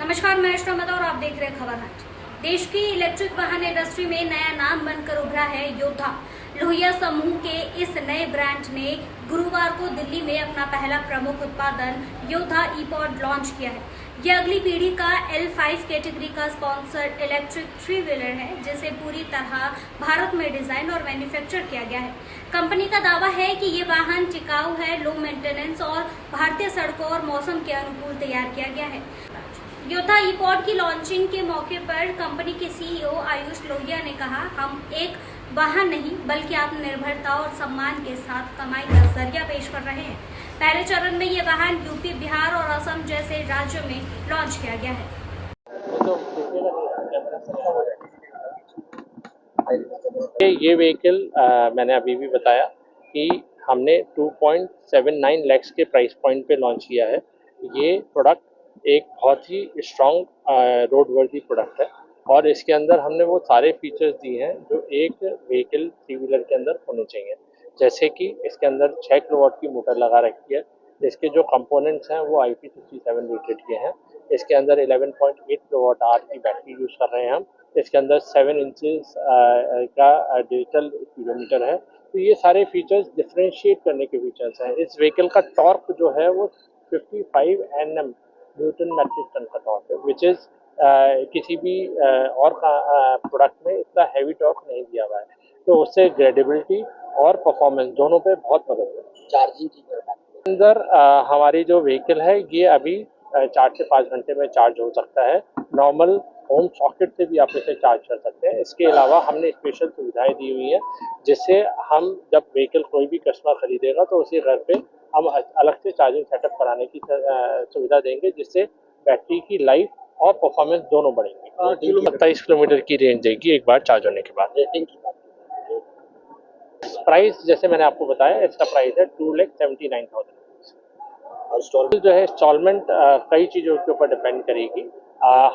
नमस्कार, मैं श्रमता और आप देख रहे हैं खबर हट। देश की इलेक्ट्रिक वाहन इंडस्ट्री में नया नाम बनकर उभरा है योद्धा। लोहिया समूह के इस नए ब्रांड ने गुरुवार को दिल्ली में अपना पहला प्रमुख उत्पादन योद्धा ई-पॉड लॉन्च किया है। यह अगली पीढ़ी का L5 कैटेगरी का स्पॉन्सर्ड इलेक्ट्रिक थ्री व्हीलर है, जिसे पूरी तरह भारत में डिजाइन और मैन्युफैक्चर किया गया है। कंपनी का दावा है कि ये वाहन टिकाऊ है, लो मेंटेनेंस और भारतीय सड़कों और मौसम के अनुकूल तैयार किया गया है। योद्धा ई-पॉड की लॉन्चिंग के मौके पर कंपनी के CEO आयुष लोहिया ने कहा, हम एक वाहन नहीं बल्कि आत्मनिर्भरता और सम्मान के साथ कमाई का जरिया पेश कर रहे हैं। पहले चरण में ये वाहन यूपी, बिहार और असम जैसे राज्यों में लॉन्च किया गया है। ये व्हीकल मैंने अभी भी बताया कि हमने 2.79 लाख के प्राइस पॉइंट पे लॉन्च किया है। ये प्रोडक्ट एक बहुत ही स्ट्रॉन्ग रोड वर्दी प्रोडक्ट है और इसके अंदर हमने वो सारे फीचर्स दिए हैं जो एक व्हीकल थ्री व्हीलर के अंदर होने चाहिए। जैसे कि इसके अंदर 6 किलोवाट की मोटर लगा रखी है। इसके जो कंपोनेंट्स हैं वो IP67 रेटेड के हैं। इसके अंदर 11.8 किलोवाट आवर की बैटरी यूज़ कर रहे हैं हम। इसके अंदर 7 इंचेस का डिजिटल स्पीडोमीटर है। तो ये सारे फीचर्स डिफ्रेंशिएट करने के फीचर्स हैं। इस व्हीकल का टॉर्क जो है वो 55 Nm न्यूटन मैट्रिक टन का टॉर्क है, विच इज़ किसी भी और प्रोडक्ट में इतना हैवी टॉर्क नहीं दिया हुआ है। तो उससे ग्रेडेबिलिटी और परफॉर्मेंस दोनों पे बहुत मदद है। चार्जिंग की अंदर हमारी जो व्हीकल है ये अभी 4 से 5 घंटे में चार्ज हो सकता है। नॉर्मल होम सॉकेट से भी आप इसे चार्ज कर सकते हैं। इसके अलावा हमने स्पेशल सुविधाएं दी हुई हैं, जिससे हम जब व्हीकल कोई भी कस्टमर खरीदेगा तो उसी घर पे हम अलग से चार्जिंग सेटअप कराने की सुविधा देंगे, जिससे बैटरी की लाइफ और परफॉर्मेंस दोनों बढ़ेंगे। 27 किलोमीटर की रेंज देगी एक बार चार्ज होने के बाद। रेटिंग की बात प्राइस जैसे मैंने आपको बताया, इसका प्राइस है 2,79,000 और इंस्टॉलमेंट जो है इंस्टॉलमेंट कई चीज़ों के ऊपर डिपेंड करेगी।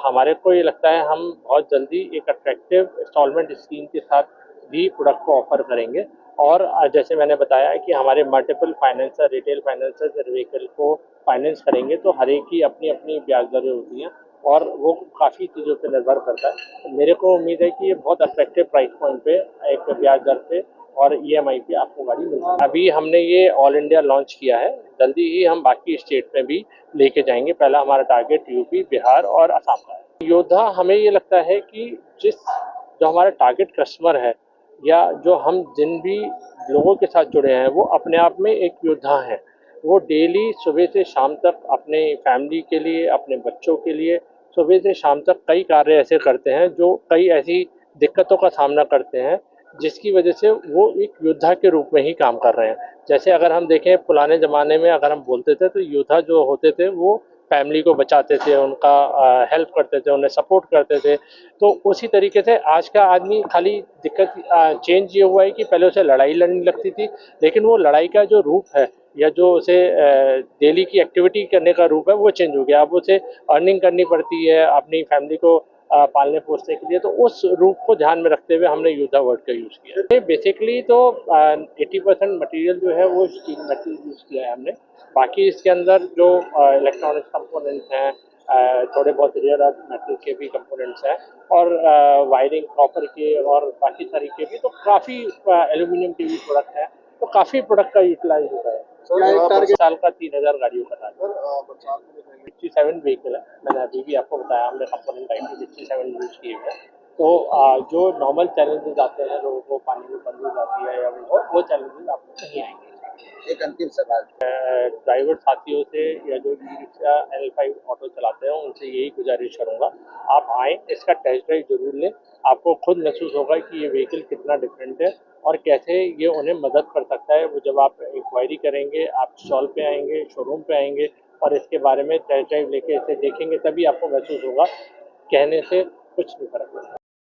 हमारे को ये लगता है हम बहुत जल्दी एक अट्रैक्टिव इंस्टॉलमेंट स्कीम के साथ भी प्रोडक्ट को ऑफर करेंगे और जैसे मैंने बताया कि हमारे multiple financer, retail financer vehicle को फाइनेंस करेंगे, तो हर एक की अपनी अपनी ब्याज दरें होती हैं और वो काफ़ी चीज़ों पर निर्भर करता है। मेरे को उम्मीद है कि ये बहुत अट्रैक्टिव प्राइस पॉइंट पे एक ब्याज दर पे और EMI पे आपको गाड़ी मिल जाएगी। अभी हमने ये ऑल इंडिया लॉन्च किया है, जल्दी ही हम बाकी स्टेट में भी लेके जाएंगे। पहला हमारा टारगेट यूपी, बिहार और असम का है। योद्धा हमें ये लगता है कि जो हमारा टारगेट कस्टमर है या जो हम जिन भी लोगों के साथ जुड़े हैं वो अपने आप में एक योद्धा हैं। वो डेली सुबह से शाम तक अपने फैमिली के लिए, अपने बच्चों के लिए सुबह से शाम तक कई कार्य ऐसे करते हैं जो कई ऐसी दिक्कतों का सामना करते हैं, जिसकी वजह से वो एक योद्धा के रूप में ही काम कर रहे हैं। जैसे अगर हम देखें पुराने ज़माने में अगर हम बोलते थे तो योद्धा जो होते थे वो फैमिली को बचाते थे, उनका हेल्प करते थे, उन्हें सपोर्ट करते थे। तो उसी तरीके से आज का आदमी खाली दिक्कत चेंज ये हुआ है कि पहले उसे लड़ाई लड़नी लगती थी, लेकिन वो लड़ाई का जो रूप है या जो उसे डेली की एक्टिविटी करने का रूप है वो चेंज हो गया। अब उसे अर्निंग करनी पड़ती है अपनी फैमिली को पालने पोसने के लिए, तो उस रूप को ध्यान में रखते हुए हमने योद्धा वर्ड का यूज़ किया है। बेसिकली तो 80% मटेरियल जो है वो स्टील मटेरियल यूज़ किया है हमने। बाकी इसके अंदर जो इलेक्ट्रॉनिक्स कंपोनेंट्स हैं, थोड़े बहुत रेयर अर्थ मेटल के भी कंपोनेंट्स हैं और वायरिंग कॉपर के और बाकी सारी के भी, तो काफ़ी एल्यूमिनियम के भी प्रोडक्ट हैं। तो काफ़ी प्रोडक्ट का यूटिलाइज होता है। साल का 3,000 गाड़ियों का टारगेट। 67 व्हीकल है, मैंने अभी भी आपको बताया हमने कंपोनेंट IP67 यूज किए हुए हैं। तो जो नॉर्मल चैलेंजेस आते हैं, लोगों को पानी में बंद हो जाती है या वो चैलेंजेस आपको नहीं आएंगे। एक अंतिम सवाल, ड्राइवर साथियों से या जो ई-रिक्शा L5 ऑटो चलाते हैं उनसे यही गुजारिश करूँगा, आप आएँ, इसका टेस्ट ड्राइव जरूर लें। आपको खुद महसूस होगा कि ये व्हीकल कितना डिफरेंट है और कैसे ये उन्हें मदद कर सकता है। वो जब आप इंक्वायरी करेंगे, आप स्टॉल पे आएंगे, शोरूम पे आएंगे और इसके बारे में टेस्ट ड्राइव लेके इसे देखेंगे, तभी आपको महसूस होगा। कहने से कुछ नहीं फर्क पड़ता।